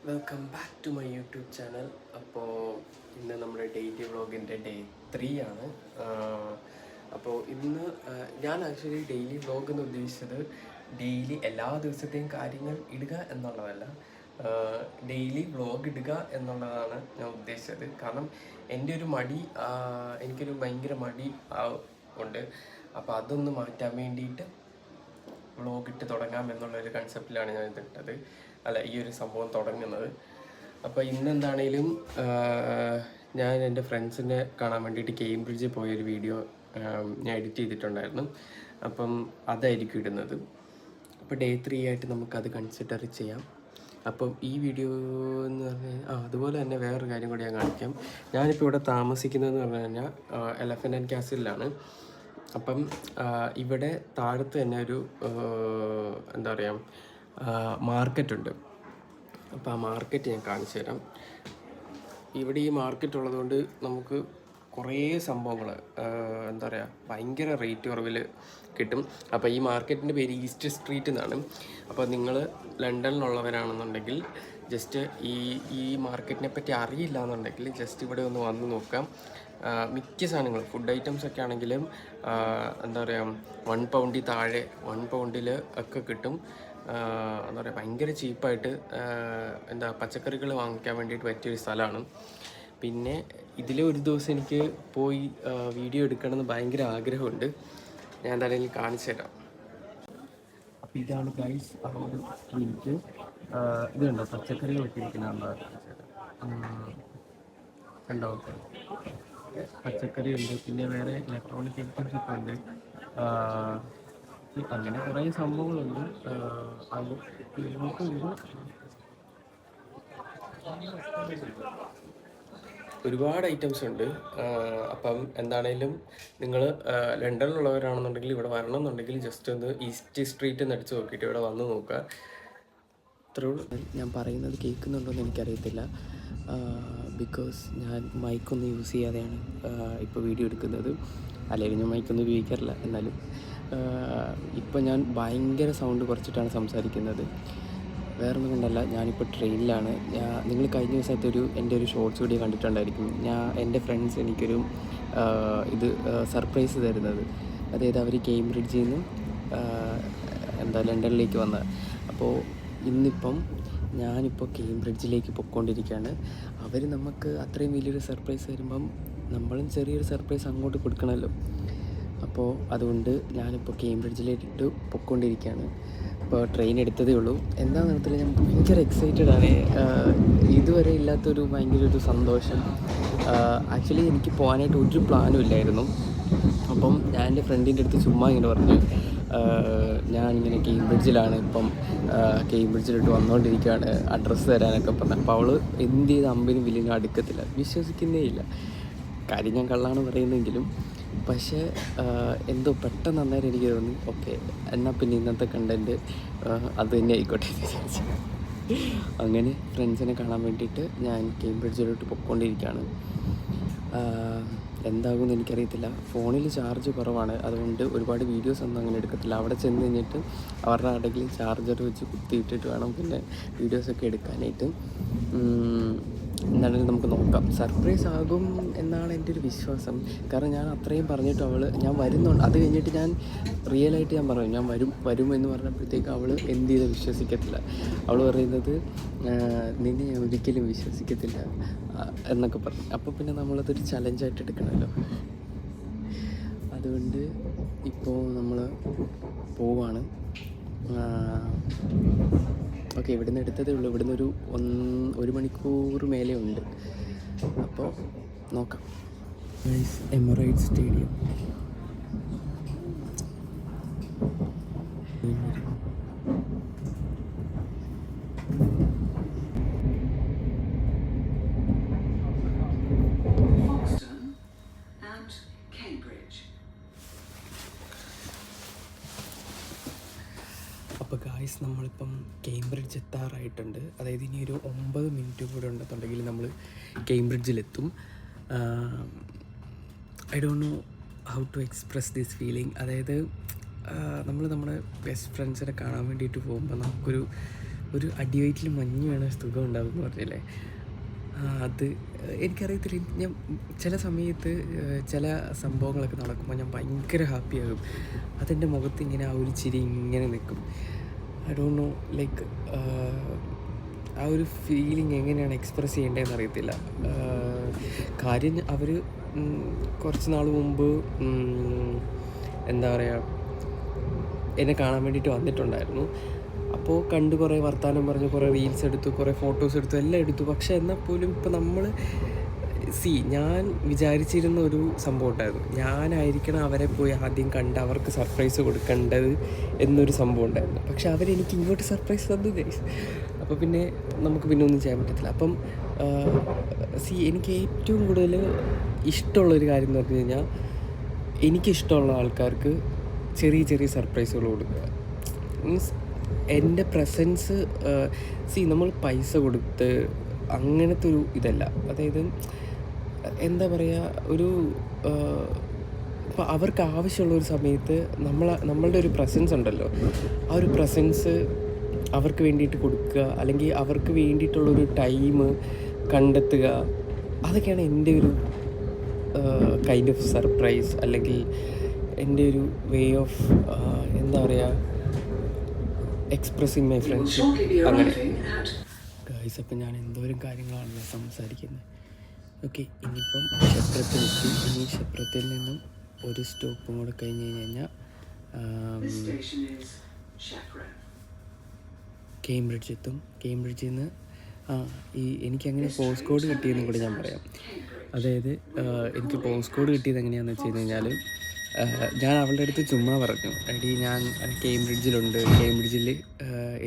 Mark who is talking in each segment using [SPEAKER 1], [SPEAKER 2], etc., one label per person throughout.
[SPEAKER 1] Welcome back to my YouTube channel. അപ്പോൾ ഇന്ന് നമ്മുടെ ഡെയിലി വ്ളോഗിൻ്റെ ഡേ 3 ആണ്. അപ്പോൾ ഇന്ന് ഞാൻ ആക്ച്വലി ഡെയിലി വ്ളോഗ് എന്ന് ഉദ്ദേശിച്ചത് ഡെയിലി എല്ലാ ദിവസത്തെയും കാര്യങ്ങൾ ഇടുക എന്നുള്ളതല്ല, ഡെയിലി വ്ളോഗ് ഇടുക എന്നുള്ളതാണ് ഞാൻ ഉദ്ദേശിച്ചത്. കാരണം എൻ്റെ ഒരു മടി, എനിക്കൊരു ഭയങ്കര മടി ഉണ്ട്. അപ്പോൾ അതൊന്ന് മാറ്റാൻ വേണ്ടിയിട്ട് വ്ളോഗ് ഇട്ട് തുടങ്ങാം എന്നുള്ളൊരു കൺസെപ്റ്റിലാണ് ഞാൻ ഇതിട്ടത്, ഈ ഒരു സംഭവം തുടങ്ങുന്നത്. അപ്പോൾ ഇന്നെന്താണേലും ഞാൻ എൻ്റെ ഫ്രണ്ട്സിനെ കാണാൻ വേണ്ടിയിട്ട് കേംബ്രിഡ്ജിൽ പോയൊരു വീഡിയോ ഞാൻ എഡിറ്റ് ചെയ്തിട്ടുണ്ടായിരുന്നു. അപ്പം അതായിരിക്കും ഇടുന്നത്. അപ്പോൾ ഡേ 3 ആയിട്ട് നമുക്കത് കൺസിഡർ ചെയ്യാം. അപ്പം ഈ വീഡിയോ എന്ന് പറഞ്ഞാൽ അതുപോലെ തന്നെ വേറൊരു കാര്യം കൂടി ഞാൻ കാണിക്കാം. ഞാനിപ്പോൾ ഇവിടെ താമസിക്കുന്നതെന്ന് പറഞ്ഞു കഴിഞ്ഞാൽ എലഫൻ്റ് ആൻഡ് കാസിലാണ്. അപ്പം ഇവിടെ താഴത്ത് തന്നെ ഒരു എന്താ പറയുക മാർക്കറ്റുണ്ട്. അപ്പോൾ ആ മാർക്കറ്റ് ഞാൻ കാണിച്ചു തരാം. ഇവിടെ ഈ മാർക്കറ്റ് ഉള്ളതുകൊണ്ട് നമുക്ക് കുറേ സംഭവങ്ങൾ എന്താ പറയുക ഭയങ്കര റേറ്റ് കുറവിൽ കിട്ടും. അപ്പോൾ ഈ മാർക്കറ്റിൻ്റെ പേര് ഈസ്റ്റ് സ്ട്രീറ്റ് എന്നാണ്. അപ്പോൾ നിങ്ങൾ ലണ്ടനിലുള്ളവരാണെന്നുണ്ടെങ്കിൽ ജസ്റ്റ് ഈ മാർക്കറ്റിനെ പറ്റി അറിയില്ല എന്നുണ്ടെങ്കിൽ ജസ്റ്റ് ഇവിടെ ഒന്ന് വന്ന് നോക്കാം. മിക്ക സാധനങ്ങൾ ഫുഡ് ഐറ്റംസ് ഒക്കെ ആണെങ്കിലും എന്താ പറയുക 1 പൗണ്ടിൽ താഴെ 1 പൗണ്ടിൽ ഒക്കെ കിട്ടും. എന്താ പറയുക ഭയങ്കര ചീപ്പായിട്ട് പച്ചക്കറികൾ വാങ്ങിക്കാൻ വേണ്ടിയിട്ട് പറ്റിയൊരു സ്ഥലമാണ്. പിന്നെ ഇതിൽ ഒരു ദിവസം എനിക്ക് പോയി വീഡിയോ എടുക്കണമെന്ന് ഭയങ്കര ആഗ്രഹമുണ്ട്. ഞാൻ എന്തായാലും കാണിച്ചു തരാം. അപ്പോൾ ഇതാണ് ഗൈസ് ആ ഒരു സ്ട്രീറ്റ്. ഇത് കണ്ടോ പച്ചക്കറികളൊക്കെ ഇരിക്കുന്നുണ്ടോ? കണ്ടോ പച്ചക്കറി ഉണ്ട്, പിന്നെ വേറെ ഇലക്ട്രോണിക് ഐറ്റംസ് ഒക്കെ ഉണ്ട്. അങ്ങനെ കുറേ സംഭവങ്ങളുണ്ട്. അത് ഒരുപാട് ഐറ്റംസ് ഉണ്ട്. അപ്പം എന്താണേലും നിങ്ങൾ ലണ്ടനിലുള്ളവരാണെന്നുണ്ടെങ്കിൽ ഇവിടെ വരണം എന്നുണ്ടെങ്കിൽ ജസ്റ്റ് ഒന്ന് ഈസ്റ്റ് സ്ട്രീറ്റ് എന്ന് അടിച്ച് നോക്കിയിട്ട് ഇവിടെ വന്ന് നോക്കുക. അത്രയുള്ളൂ. ഞാൻ പറയുന്നത് കേൾക്കുന്നുണ്ടോ എന്ന് എനിക്കറിയത്തില്ല, ബിക്കോസ് ഞാൻ മൈക്കൊന്നും യൂസ് ചെയ്യാതെയാണ് ഇപ്പോൾ വീഡിയോ എടുക്കുന്നത്. അല്ലെങ്കിൽ ഞാൻ മൈക്കൊന്നും ഉപയോഗിക്കാറില്ല. എന്നാലും ഇപ്പോൾ ഞാൻ ഭയങ്കര സൗണ്ട് കുറച്ചിട്ടാണ് സംസാരിക്കുന്നത്. വേറൊന്നും കൊണ്ടല്ല, ഞാനിപ്പോൾ ട്രെയിനിലാണ്. നിങ്ങൾ കഴിഞ്ഞ ദിവസത്തെ എൻ്റെ ഒരു ഷോർട്സ് വീഡിയോ കണ്ടിട്ടുണ്ടായിരിക്കും. എൻ്റെ ഫ്രണ്ട്സ് എനിക്കൊരു സർപ്രൈസ് തരുന്നത്. അതായത് അവർ കേംബ്രിഡ്ജിൽ നിന്ന് ലണ്ടനിലേക്ക് വന്ന. അപ്പോൾ ഇന്നിപ്പം ഞാനിപ്പോൾ കേംബ്രിഡ്ജിലേക്ക് പൊയ്ക്കൊണ്ടിരിക്കുകയാണ്. അവർ നമുക്ക് അത്രയും വലിയൊരു സർപ്രൈസ് തരുമ്പം നമ്മളും ചെറിയൊരു സർപ്രൈസ് അങ്ങോട്ട് കൊടുക്കണമല്ലോ. അപ്പോൾ അതുകൊണ്ട് ഞാനിപ്പോൾ കേംബ്രിഡ്ജിലേക്ക് പൊയ്ക്കൊണ്ടിരിക്കുകയാണ്. ഇപ്പോൾ ട്രെയിൻ എടുത്തതേ ഉള്ളൂ. എന്താണെന്ന് അറിയത്തില്ല, ഞാൻ ഭയങ്കര എക്സൈറ്റഡാണ്. ഇതുവരെ ഇല്ലാത്തൊരു ഭയങ്കര ഒരു സന്തോഷം. ആക്ച്വലി എനിക്ക് പോകാനായിട്ട് ഒരു പ്ലാനും ഇല്ലായിരുന്നു. അപ്പം ഞാൻ എൻ്റെ ഫ്രണ്ടിൻ്റെ അടുത്ത് ചുമ്മാ ഇങ്ങനെ പറഞ്ഞു, ഞാനിങ്ങനെ കേംബ്രിഡ്ജിലാണ്, ഇപ്പം കേംബ്രിഡ്ജിലോട്ട് വന്നുകൊണ്ടിരിക്കുകയാണ്, അഡ്രസ്സ് തരാനൊക്കെ പറഞ്ഞു. അപ്പോൾ അവൾ എന്ത് ചെയ്ത് അമ്പതിനും വലിയ അടുക്കത്തില്ല, വിശ്വസിക്കുന്നേ ഇല്ല. കാര്യം ഞാൻ കള്ളാണ് പറയുന്നെങ്കിലും. പക്ഷേ എന്തോ പെട്ടെന്ന് അന്നേരം എനിക്ക് തോന്നി, ഓക്കെ എന്നാൽ പിന്നെ ഇന്നത്തെ കണ്ടൻറ്റ് അത് തന്നെ ആയിക്കോട്ടെ എന്ന് വിചാരിച്ചു. അങ്ങനെ ഫ്രണ്ട്സിനെ കാണാൻ വേണ്ടിയിട്ട് ഞാൻ കേംബ്രിഡ്ജിലോട്ട് പൊയ്ക്കൊണ്ടിരിക്കുകയാണ്. എന്താകുമെന്ന് എനിക്കറിയത്തില്ല. ഫോണിൽ ചാർജ് കുറവാണ്, അതുകൊണ്ട് ഒരുപാട് വീഡിയോസ് ഒന്നും അങ്ങനെ എടുക്കത്തില്ല. അവിടെ ചെന്ന് കഴിഞ്ഞിട്ട് അവരുടെ ആടെങ്കിലും ചാർജർ വെച്ച് കുത്തിയിട്ടിട്ട് വേണം പിന്നെ വീഡിയോസൊക്കെ എടുക്കാനായിട്ട്. എന്നാലും നമുക്ക് നോക്കാം. സർപ്രൈസ് ആകും എന്നാണ് എൻ്റെ ഒരു വിശ്വാസം. കാരണം ഞാൻ അത്രയും പറഞ്ഞിട്ട് ഞാൻ വരുന്നുണ്ട്. അത് കഴിഞ്ഞിട്ട് ഞാൻ റിയലായിട്ട് ഞാൻ പറഞ്ഞു ഞാൻ വരും എന്ന് പറഞ്ഞപ്പോഴത്തേക്ക് അവൾ എന്ത് ചെയ്ത് വിശ്വസിക്കത്തില്ല. അവൾ പറയുന്നത് നിന്നെ ഞാൻ ഒരിക്കലും വിശ്വസിക്കത്തില്ല എന്നൊക്കെ പറഞ്ഞു. അപ്പോൾ പിന്നെ നമ്മളതൊരു ചലഞ്ചായിട്ട് എടുക്കണമല്ലോ. അതുകൊണ്ട് ഇപ്പോൾ നമ്മൾ പോവാണ്. ഓക്കെ, ഇവിടുന്ന് എടുത്തതേ ഉള്ളൂ. ഇവിടുന്ന് ഒരു 1 മണിക്കൂർ മേലെ ഉണ്ട്. അപ്പോൾ നോക്കാം. Emirates stadium. അപ്പോൾ ഗായ്സ്, നമ്മളിപ്പം കേംബ്രിഡ്ജ് എത്താറായിട്ടുണ്ട്. അതായത് ഇനി ഒരു 9 മിനിറ്റ് കൂടെ ഉണ്ടെന്നുണ്ടെങ്കിൽ നമ്മൾ കേംബ്രിഡ്ജിലെത്തും. I don't know how to express this feeling. അതായത് നമ്മൾ നമ്മുടെ ബെസ്റ്റ് ഫ്രണ്ട്സിനെ കാണാൻ വേണ്ടിയിട്ട് പോകുമ്പോൾ നമുക്കൊരു ഒരു അടിവയറ്റിൽ മഞ്ഞ് വീണ സുഖം ഉണ്ടാവും എന്ന് പറഞ്ഞില്ലേ, അത് എനിക്കറിയത്തില്ല. ഞാൻ ചില സമയത്ത് ചില സംഭവങ്ങളൊക്കെ നടക്കുമ്പോൾ ഞാൻ ഭയങ്കര ഹാപ്പിയാകും. അതെൻ്റെ മുഖത്ത് ഇങ്ങനെ ആ ഒരു ചിരി ഇങ്ങനെ നിൽക്കും. ഐ ഡോണ്ട് നോ, ലൈക്ക് ആ ഒരു ഫീലിംഗ് എങ്ങനെയാണ് എക്സ്പ്രസ് ചെയ്യേണ്ടതെന്ന് അറിയത്തില്ല. കാര്യം അവർ കുറച്ച് നാൾ മുമ്പ് എന്താ പറയുക, എന്നെ കാണാൻ വേണ്ടിയിട്ട് വന്നിട്ടുണ്ടായിരുന്നു. അപ്പോൾ കണ്ട് കുറേ വർത്തമാനം പറഞ്ഞു, കുറേ റീൽസ് എടുത്തു, കുറേ ഫോട്ടോസ് എടുത്തു, എല്ലാം എടുത്തു. പക്ഷേ എന്നാൽ പോലും ഇപ്പോൾ നമ്മൾ ഞാൻ വിചാരിച്ചിരുന്ന ഒരു സംഭവം ഉണ്ടായിരുന്നു. ഞാനായിരിക്കണം അവരെ പോയി ആദ്യം കണ്ട് അവർക്ക് സർപ്രൈസ് കൊടുക്കേണ്ടത് എന്നൊരു സംഭവം ഉണ്ടായിരുന്നു. പക്ഷെ അവരെനിക്ക് ഇങ്ങോട്ട് സർപ്രൈസ് തന്നു ഗൈസ്. അപ്പോൾ പിന്നെ നമുക്ക് പിന്നെ ഒന്നും ചെയ്യാൻ പറ്റത്തില്ല. അപ്പം എനിക്ക് ഏറ്റവും കൂടുതൽ ഇഷ്ടമുള്ളൊരു കാര്യം എന്ന് പറഞ്ഞു കഴിഞ്ഞാൽ, എനിക്കിഷ്ടമുള്ള ആൾക്കാർക്ക് ചെറിയ ചെറിയ സർപ്രൈസുകൾ കൊടുക്കുക. മീൻസ് എൻ്റെ പ്രസൻസ് നമ്മൾ പൈസ കൊടുത്ത് അങ്ങനത്തെ ഒരു ഇതല്ല. അതായത് എന്താ പറയുക, ഒരു ഇപ്പോൾ അവർക്ക് ആവശ്യമുള്ളൊരു സമയത്ത് നമ്മളുടെ ഒരു പ്രസൻസ് ഉണ്ടല്ലോ, ആ ഒരു പ്രസൻസ് അവർക്ക് വേണ്ടിയിട്ട് കൊടുക്കുക, അല്ലെങ്കിൽ അവർക്ക് വേണ്ടിയിട്ടുള്ളൊരു ടൈം കണ്ടെത്തുക. അതൊക്കെയാണ് എൻ്റെ ഒരു കൈൻഡ് ഓഫ് സർപ്രൈസ്, അല്ലെങ്കിൽ എൻ്റെ ഒരു വേ ഓഫ് എന്താ പറയുക, എക്സ്പ്രസിങ് മൈ ഫ്രണ്ട്ഷിപ്പ്. അങ്ങനെ ഗൈസ്, അപ്പം ഞാൻ എന്തോരം കാര്യങ്ങളാണല്ലോ സംസാരിക്കുന്നത്. ഓക്കെ, ഇനിയിപ്പം ക്ഷേത്രത്തിലെത്തി. ഇനി ക്ഷേത്രത്തിൽ നിന്നും ഒരു സ്റ്റോപ്പും കൂടെ കഴിഞ്ഞ് കഴിഞ്ഞാൽ കേംബ്രിഡ്ജ് എത്തും. കേംബ്രിഡ്ജിൽ നിന്ന് എനിക്കങ്ങനെ പോസ്റ്റ് കോഡ് കിട്ടിയെന്നും കൂടി ഞാൻ പറയാം. അതായത് എനിക്ക് പോസ്റ്റ് കോഡ് കിട്ടിയത് എങ്ങനെയാണെന്ന് വെച്ച് കഴിഞ്ഞാൽ, ഞാൻ അവളുടെ അടുത്ത് ചുമ്മാ പറഞ്ഞു, എടി ഞാൻ കേംബ്രിഡ്ജിലുണ്ട്, കേംബ്രിഡ്ജിൽ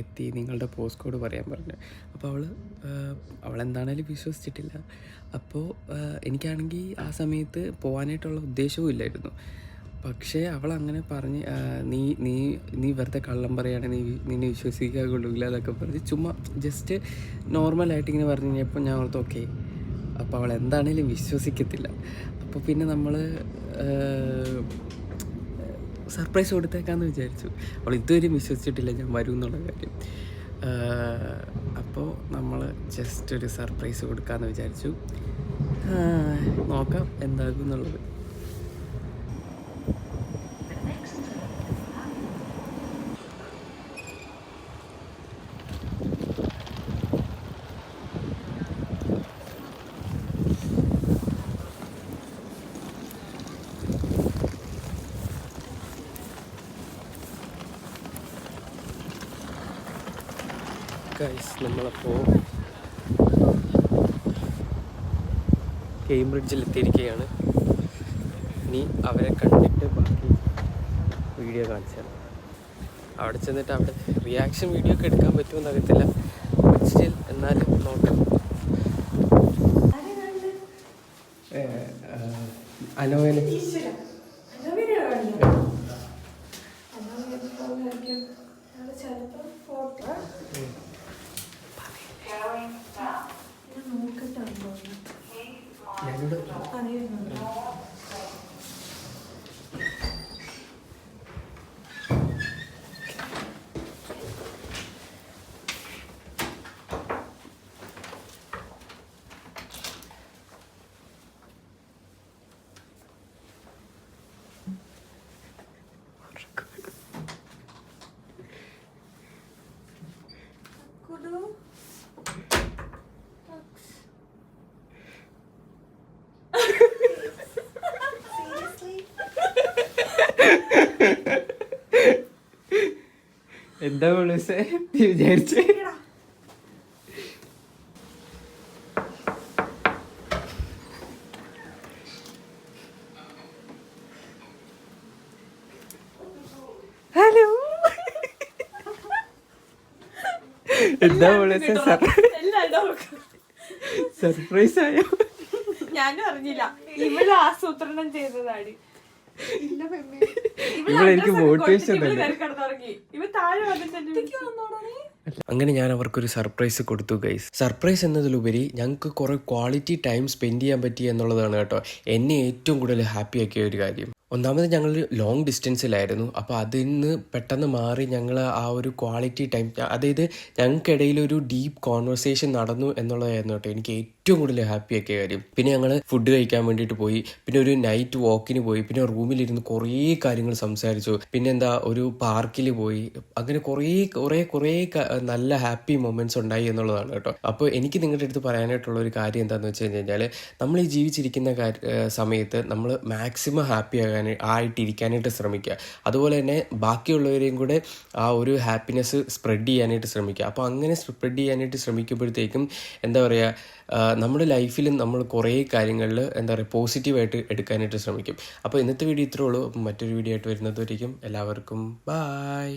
[SPEAKER 1] എത്തി, നിങ്ങളുടെ പോസ്റ്റ് കോഡ് പറയാൻ പറഞ്ഞു. അപ്പോൾ അവളെന്താണേലും വിശ്വസിച്ചിട്ടില്ല. അപ്പോൾ എനിക്കാണെങ്കിൽ ആ സമയത്ത് പോകാനായിട്ടുള്ള ഉദ്ദേശവും ഇല്ലായിരുന്നു. പക്ഷേ അവളങ്ങനെ പറഞ്ഞ്, നീ വെറുതെ കള്ളം പറയുകയാണെങ്കിൽ നിന്നെ വിശ്വസിക്കാൻ കൊള്ളില്ല എന്നൊക്കെ പറഞ്ഞ് ചുമ്മാ ജസ്റ്റ് നോർമലായിട്ട് ഇങ്ങനെ പറഞ്ഞു കഴിഞ്ഞപ്പോൾ ഞാൻ ഓർത്ത് ഓക്കെ, അപ്പോൾ അവൾ എന്താണേലും വിശ്വസിക്കത്തില്ല. അപ്പോൾ പിന്നെ നമ്മൾ സർപ്രൈസ് കൊടുത്തേക്കാന്ന് വിചാരിച്ചു. അവൾ ഇതുവരെയും വിശ്വസിച്ചിട്ടില്ല ഞാൻ വരും എന്നുള്ള കാര്യം. അപ്പോൾ നമ്മൾ ജസ്റ്റ് ഒരു സർപ്രൈസ് കൊടുക്കാമെന്ന് വിചാരിച്ചു. നോക്കാം എന്താകും എന്നുള്ളത്. ഗൈസ്, നമ്മളപ്പോൾ കേംബ്രിഡ്ജിൽ എത്തിയിരിക്കുകയാണ്. ഇനി അവരെ കണ്ടിട്ട് ബാക്കി വീഡിയോ കാണിച്ചു തരാം. അവിടെ ചെന്നിട്ട് അവിടെ റിയാക്ഷൻ വീഡിയോ ഒക്കെ എടുക്കാൻ പറ്റുമെന്ന് അറിയത്തില്ല. സ്റ്റിൽ എന്നാലും നോക്കാം. അനോവനെ എന്താ വിളിച്ചേ വിചാരിച്ചേ? ഹലോ, എന്താ വിളിച്ചേ? സർപ്രൈസ് ആയോ?
[SPEAKER 2] ഞാനും അറിഞ്ഞില്ല. ഇവിടെ ആസൂത്രണം ചെയ്തതാണ്.
[SPEAKER 1] എനിക്ക് മോട്ടിവേഷൻ അങ്ങനെ ഞാൻ അവർക്കൊരു സർപ്രൈസ് കൊടുത്തു ഗൈസ്. സർപ്രൈസ് എന്നതിലുപരി ഞങ്ങൾക്ക് കുറെ ക്വാളിറ്റി ടൈം സ്പെൻഡ് ചെയ്യാൻ പറ്റി എന്നുള്ളതാണ് കേട്ടോ എന്നെ ഏറ്റവും കൂടുതൽ ഹാപ്പി ആക്കിയ ഒരു കാര്യം. ഒന്നാമത് ഞങ്ങൾ ലോങ് ഡിസ്റ്റൻസിലായിരുന്നു. അപ്പോൾ അതിൽ നിന്ന് പെട്ടെന്ന് മാറി ഞങ്ങൾ ആ ഒരു ക്വാളിറ്റി ടൈം, അതായത് ഞങ്ങൾക്കിടയിൽ ഒരു ഡീപ്പ് കോൺവെർസേഷൻ നടന്നു എന്നുള്ളതായിരുന്നു കേട്ടോ എനിക്ക് ഏറ്റവും കൂടുതൽ ഹാപ്പി ആക്കിയ കാര്യം. പിന്നെ ഞങ്ങൾ ഫുഡ് കഴിക്കാൻ വേണ്ടിയിട്ട് പോയി, പിന്നെ ഒരു നൈറ്റ് വാക്കിന് പോയി, പിന്നെ റൂമിലിരുന്ന് കുറേ കാര്യങ്ങൾ സംസാരിച്ചു, പിന്നെ ഒരു പാർക്കിൽ പോയി. അങ്ങനെ കുറേ നല്ല ഹാപ്പി മൊമെന്റ്സ് ഉണ്ടായി എന്നുള്ളതാണ് കേട്ടോ. അപ്പോൾ എനിക്ക് നിങ്ങളുടെ അടുത്ത് പറയാനായിട്ടുള്ള ഒരു കാര്യം എന്താണെന്ന് വെച്ച് കഴിഞ്ഞാൽ, നമ്മൾ ഈ ജീവിച്ചിരിക്കുന്ന സമയത്ത് നമ്മൾ മാക്സിമം ഹാപ്പി ആയിട്ടിരിക്കാനായിട്ട് ശ്രമിക്കുക. അതുപോലെ തന്നെ ബാക്കിയുള്ളവരെയും കൂടെ ആ ഒരു ഹാപ്പിനെസ് സ്പ്രെഡ് ചെയ്യാനായിട്ട് ശ്രമിക്കുക. അപ്പോൾ അങ്ങനെ സ്പ്രെഡ് ചെയ്യാനായിട്ട് ശ്രമിക്കുമ്പോഴത്തേക്കും നമ്മുടെ ലൈഫിൽ നമ്മൾ കുറേ കാര്യങ്ങളിൽ പോസിറ്റീവായിട്ട് എടുക്കാനായിട്ട് ശ്രമിക്കും. അപ്പോൾ ഇന്നത്തെ വീഡിയോ ഇത്രേ ഉള്ളൂ. മറ്റൊരു വീഡിയോ ആയിട്ട് വരുന്നതുവരേക്കും എല്ലാവർക്കും ബൈ.